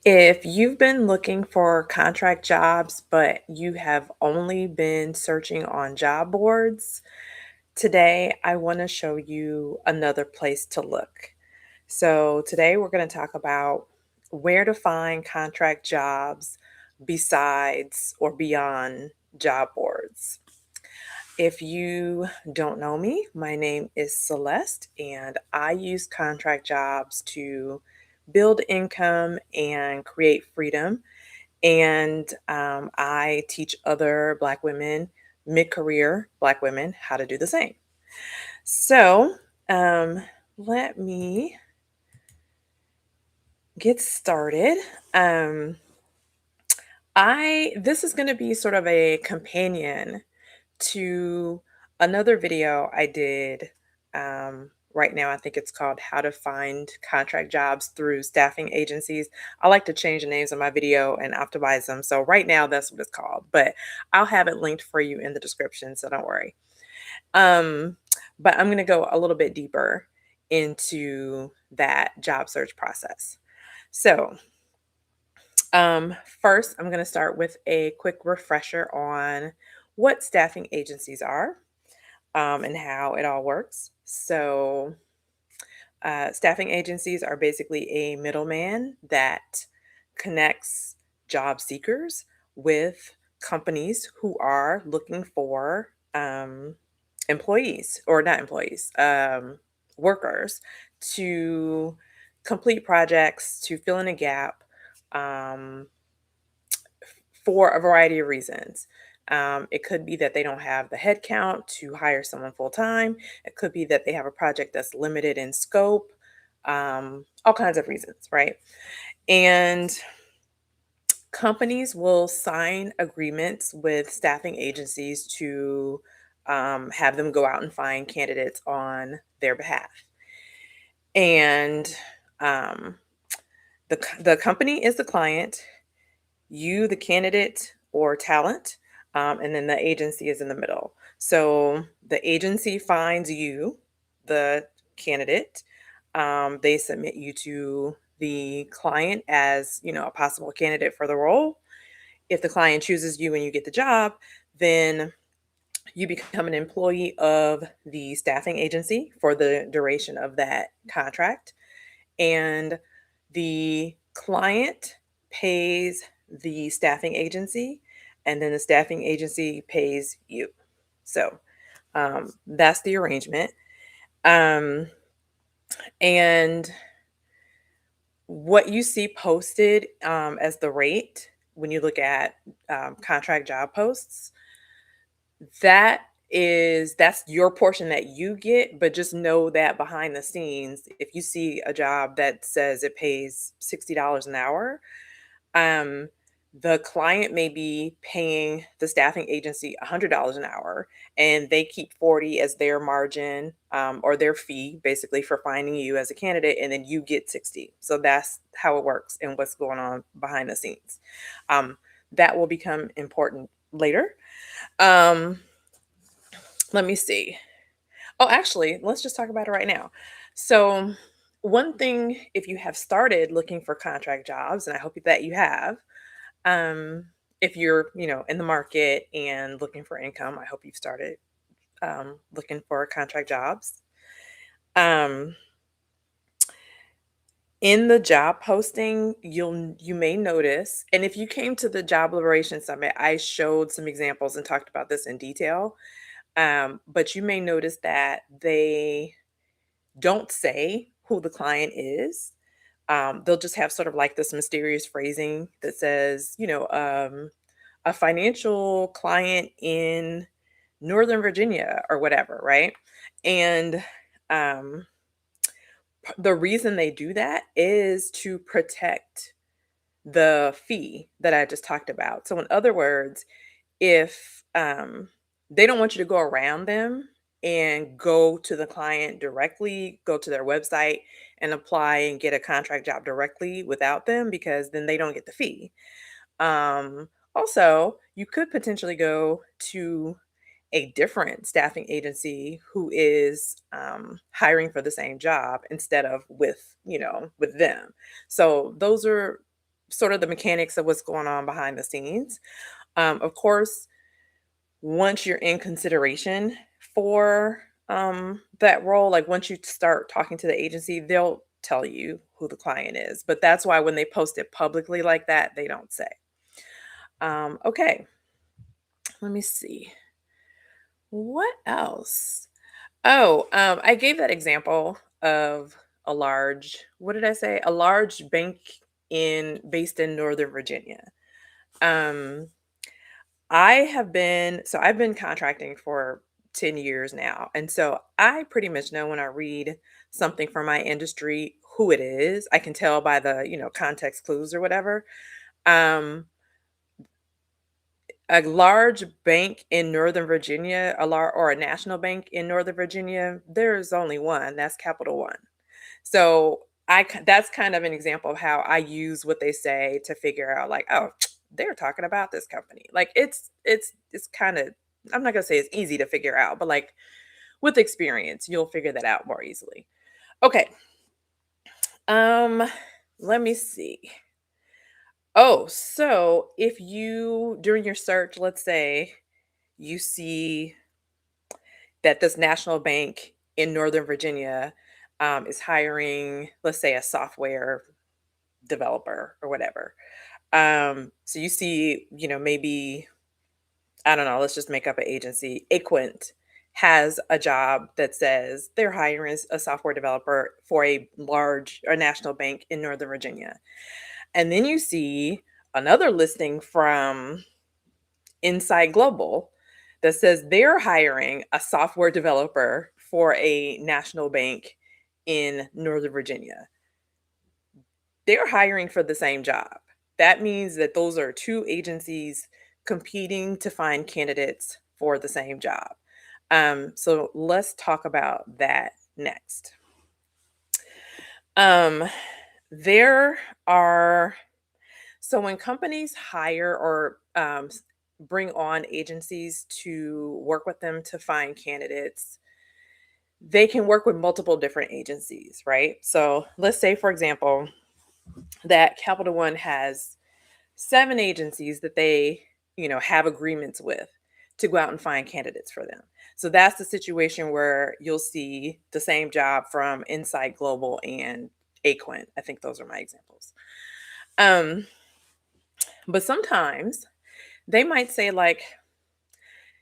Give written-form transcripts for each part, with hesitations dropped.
If you've been looking for contract jobs, but you have only been searching on job boards, today I want to show you another place to look. So, today we're going to talk about where to find contract jobs besides or beyond job boards. If you don't know me, my name is Celeste, and I use contract jobs to build income and create freedom. And I teach other Black women, mid career Black women, how to do the same. So um, let me get started. Um, this is going to be sort of a companion to another video I did. Right now, I think it's called How to Find Contract Jobs Through Staffing Agencies. I like to change the names of my video and optimize them. So, right now, that's what it's called. But I'll have it linked for you in the description. So, don't worry. Um, but I'm going to go a little bit deeper into that job search process. So, first, I'm going to start with a quick refresher on what staffing agencies are and how it all works. So, staffing agencies are basically a middleman that connects job seekers with companies who are looking for employees or not employees, workers to complete projects, to fill in a gap. Um, for a variety of reasons. It could be that they don't have the headcount to hire someone full time. It could be that they have a project that's limited in scope. All kinds of reasons, right? And companies will sign agreements with staffing agencies to have them go out and find candidates on their behalf. And um, the company is the client, you, the candidate or talent, and then the agency is in the middle. So the agency finds you, the candidate. They submit you to the client as a possible candidate for the role. If the client chooses you and you get the job, then you become an employee of the staffing agency for the duration of that contract. And the client pays the staffing agency, and then the staffing agency pays you. So that's the arrangement. Um, and what you see posted as the rate when you look at contract job posts, that's your portion that you get, but just know that behind the scenes, if you see a job that says it pays $60 an hour, um, the client may be paying the staffing agency $100 an hour, and they keep 40 as their margin, or their fee basically for finding you as a candidate, and then you get 60. So that's how it works and what's going on behind the scenes. Um, that will become important later. Um, let me see. Oh, actually, let's just talk about it right now. So, one thing, if you have started looking for contract jobs, and I hope that you have, um, if you're, in the market and looking for income, I hope you've started looking for contract jobs. Um, in the job posting, you may notice, and if you came to the Job Liberation Summit, I showed some examples and talked about this in detail. But you may notice that they don't say who the client is. They'll just have sort of like this mysterious phrasing that says, a financial client in Northern Virginia or whatever, right? And um, the reason they do that is to protect the fee that I just talked about. So, in other words, if they don't want you to go around them and go to the client directly, go to their website and apply and get a contract job directly without them, because then they don't get the fee. Also, you could potentially go to a different staffing agency who is hiring for the same job instead of with them. So those are sort of the mechanics of what's going on behind the scenes. Of course, once you're in consideration for that role, like once you start talking to the agency, they'll tell you who the client is. But that's why when they post it publicly like that, they don't say. Okay, let me see. What else? Oh, I gave that example of a large, what did I say? A large bank based in Northern Virginia. Um, I've been contracting for 10 years now. And so I pretty much know when I read something from my industry who it is. I can tell by the, context clues or whatever. Um, a large bank in Northern Virginia, or a national bank in Northern Virginia, there's only one, that's Capital One. So that's kind of an example of how I use what they say to figure out like, oh, they're talking about this company. Like it's kind of, I'm not gonna say it's easy to figure out, but like with experience, you'll figure that out more easily. Okay. Um, let me see. Oh, so if you during your search, let's say you see that this national bank in Northern Virginia is hiring, let's say, a software developer or whatever. So you see, maybe, I don't know, let's just make up an agency. Aquint has a job that says they're hiring a software developer for a national bank in Northern Virginia. And then you see another listing from Inside Global that says they're hiring a software developer for a national bank in Northern Virginia. They're hiring for the same job. That means that those are two agencies competing to find candidates for the same job. So let's talk about that next. Um, there are So when companies hire or bring on agencies to work with them to find candidates, they can work with multiple different agencies, right? So let's say, for example, that Capital One has 7 agencies that they, have agreements with to go out and find candidates for them. So that's the situation where you'll see the same job from Insight Global and Aquint. I think those are my examples. Um, but sometimes they might say, like,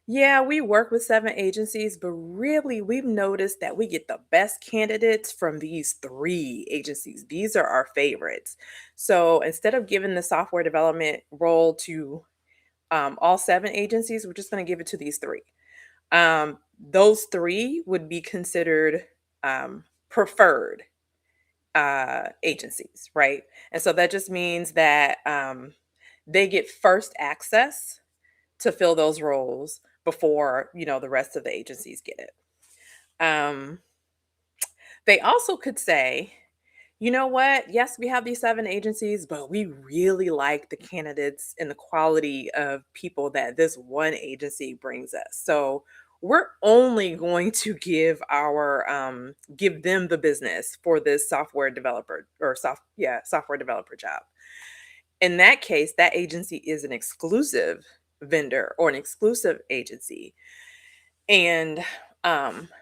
yeah, we work with 7 agencies, but really we've noticed that we get the best candidates from these 3 agencies. These are our favorites. So instead of giving the software development role to all 7 agencies, we're just going to give it to these 3. Those 3 would be considered preferred agencies, right? And so that just means that they get first access to fill those roles before, the rest of the agencies get it. Um, they also could say, you know what? Yes, we have these 7 agencies, but we really like the candidates and the quality of people that this one agency brings us. So we're only going to give them the business for this software developer job. In that case, that agency is an exclusive vendor or an exclusive agency. And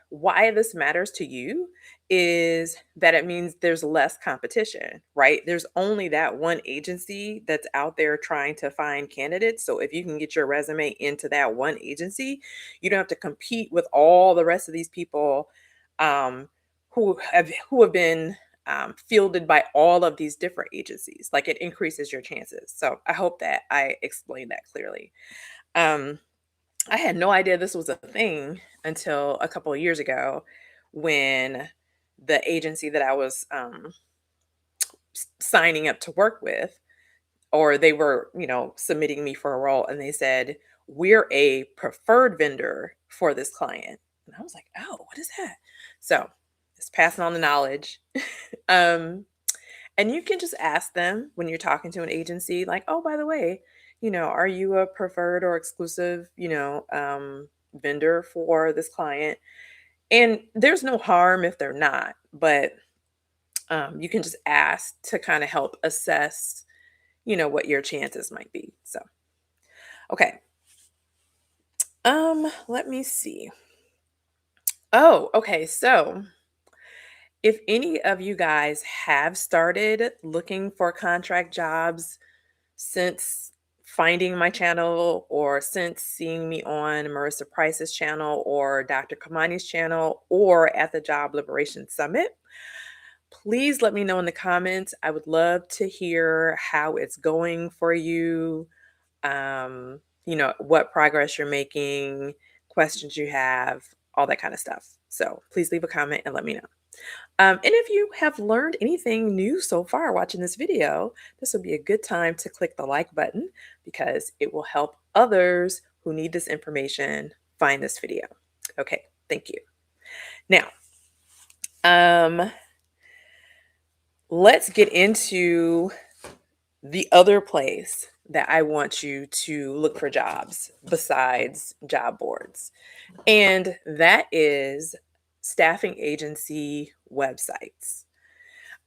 why this matters to you is that it means there's less competition, right? There's only that one agency that's out there trying to find candidates. So if you can get your resume into that one agency, you don't have to compete with all the rest of these people um, who have been fielded by all of these different agencies. Like, it increases your chances. So I hope that I explained that clearly. Um, I had no idea this was a thing until a couple of years ago when the agency that I was signing up to work with, or they were, submitting me for a role, and they said, we're a preferred vendor for this client. And I was like, oh, what is that? So just passing on the knowledge. um, and you can just ask them when you're talking to an agency, like, oh, by the way, are you a preferred or exclusive, vendor for this client? And there's no harm if they're not, but you can just ask to kind of help assess, what your chances might be. So, okay. Let me see. Oh, okay. So, if any of you guys have started looking for contract jobs since finding my channel or since seeing me on Marissa Price's channel or Dr. Kamani's channel or at the Job Liberation Summit, please let me know in the comments. I would love to hear how it's going for you, what progress you're making, questions you have, all that kind of stuff. So please leave a comment and let me know. And if you have learned anything new so far watching this video, this would be a good time to click the like button because it will help others who need this information find this video. Okay, thank you. Now, let's get into the other place that I want you to look for jobs besides job boards, and that is staffing agency websites.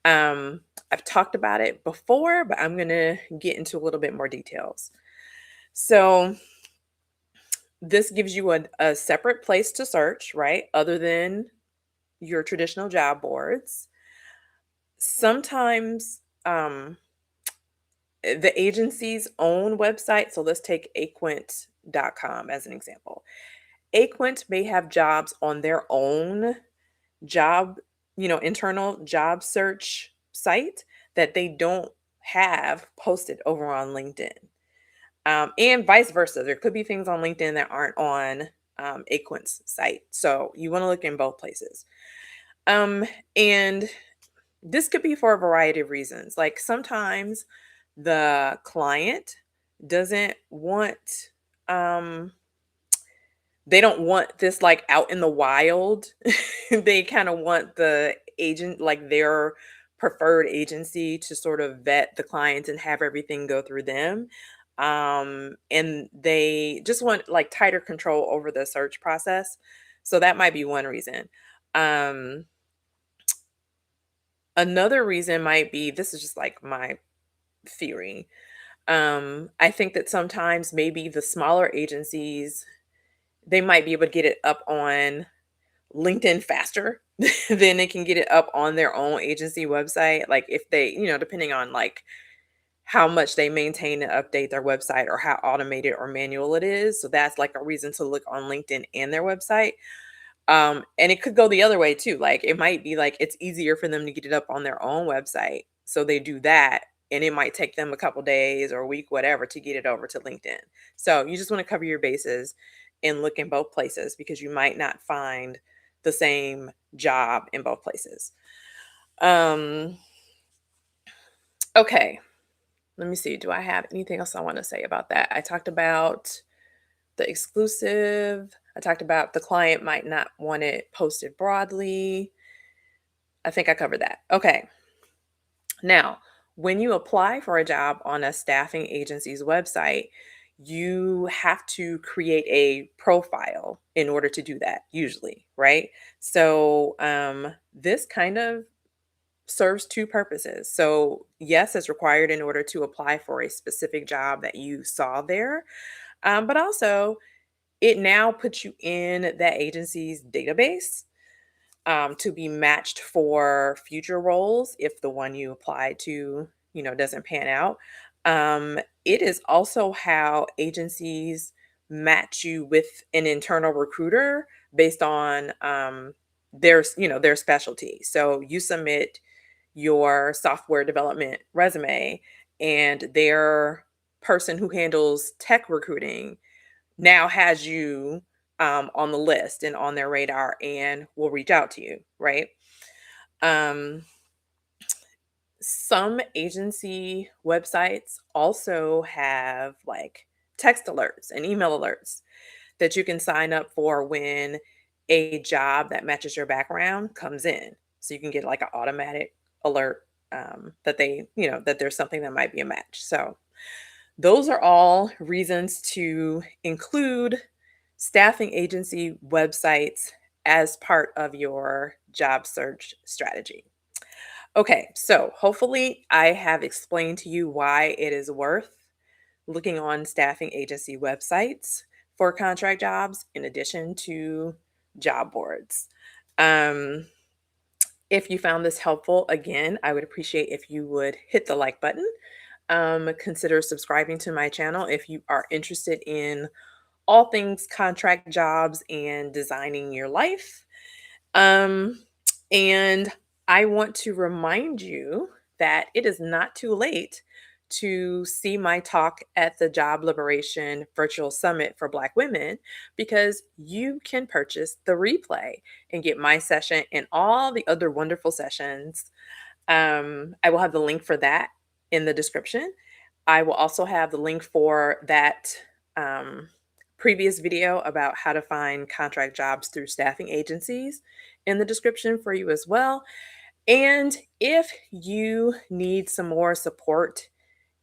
I've talked about it before, but I'm going to get into a little bit more details. So, this gives you a separate place to search, right? Other than your traditional job boards. Sometimes the agency's own website, so let's take Aquint.com as an example. Aquint may have jobs on their own job, internal job search site that they don't have posted over on LinkedIn. And vice versa. There could be things on LinkedIn that aren't on Aquint's site. So you want to look in both places. And this could be for a variety of reasons. Like sometimes the client doesn't want they don't want this like out in the wild. They kind of want the agent, like their preferred agency, to sort of vet the clients and have everything go through them. And they just want like tighter control over the search process. So that might be one reason. Um, Another reason might be, this is just like my theory. I think that sometimes maybe the smaller agencies, they might be able to get it up on LinkedIn faster than they can get it up on their own agency website. Like if they, depending on like how much they maintain and update their website or how automated or manual it is. So that's like a reason to look on LinkedIn and their website. And it could go the other way too. Like it might be like it's easier for them to get it up on their own website. So they do that. And it might take them a couple days or a week, whatever, to get it over to LinkedIn. So you just want to cover your bases and look in both places because you might not find the same job in both places. Okay. Let me see. Do I have anything else I want to say about that? I talked about the exclusive. I talked about the client might not want it posted broadly. I think I covered that. Okay. Now, when you apply for a job on a staffing agency's website, you have to create a profile in order to do that, usually, right? So, this kind of serves two purposes. So, yes, it's required in order to apply for a specific job that you saw there, but also it now puts you in that agency's database to be matched for future roles if the one you apply to, doesn't pan out. It is also how agencies match you with an internal recruiter based on their specialty. So you submit your software development resume, and their person who handles tech recruiting now has you on the list and on their radar and will reach out to you, right? Um, some agency websites also have like text alerts and email alerts that you can sign up for when a job that matches your background comes in. So you can get like an automatic alert that that there's something that might be a match. So those are all reasons to include staffing agency websites as part of your job search strategy. Okay, so hopefully I have explained to you why it is worth looking on staffing agency websites for contract jobs in addition to job boards. Um, if you found this helpful, again, I would appreciate if you would hit the like button. Consider subscribing to my channel if you are interested in all things contract jobs and designing your life. Um, and I want to remind you that it is not too late to see my talk at the Job Liberation Virtual Summit for Black Women because you can purchase the replay and get my session and all the other wonderful sessions. I will have the link for that in the description. I will also have the link for that um, previous video about how to find contract jobs through staffing agencies in the description for you as well. And if you need some more support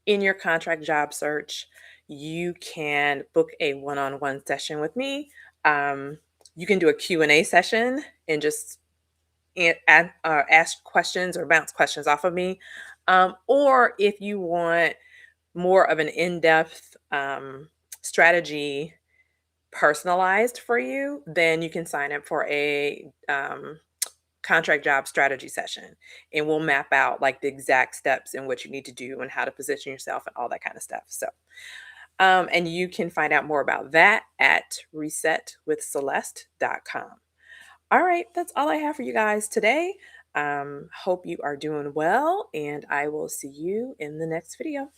in your contract job search, you can book a one-on-one session with me. Um, you can do a Q&A session and just ask questions or bounce questions off of me. Or if you want more of an in-depth strategy personalized for you, then you can sign up for a contract job strategy session and we'll map out like the exact steps and what you need to do and how to position yourself and all that kind of stuff. So, and you can find out more about that at resetwithceleste.com. All right, that's all I have for you guys today. Hope you are doing well, and I will see you in the next video.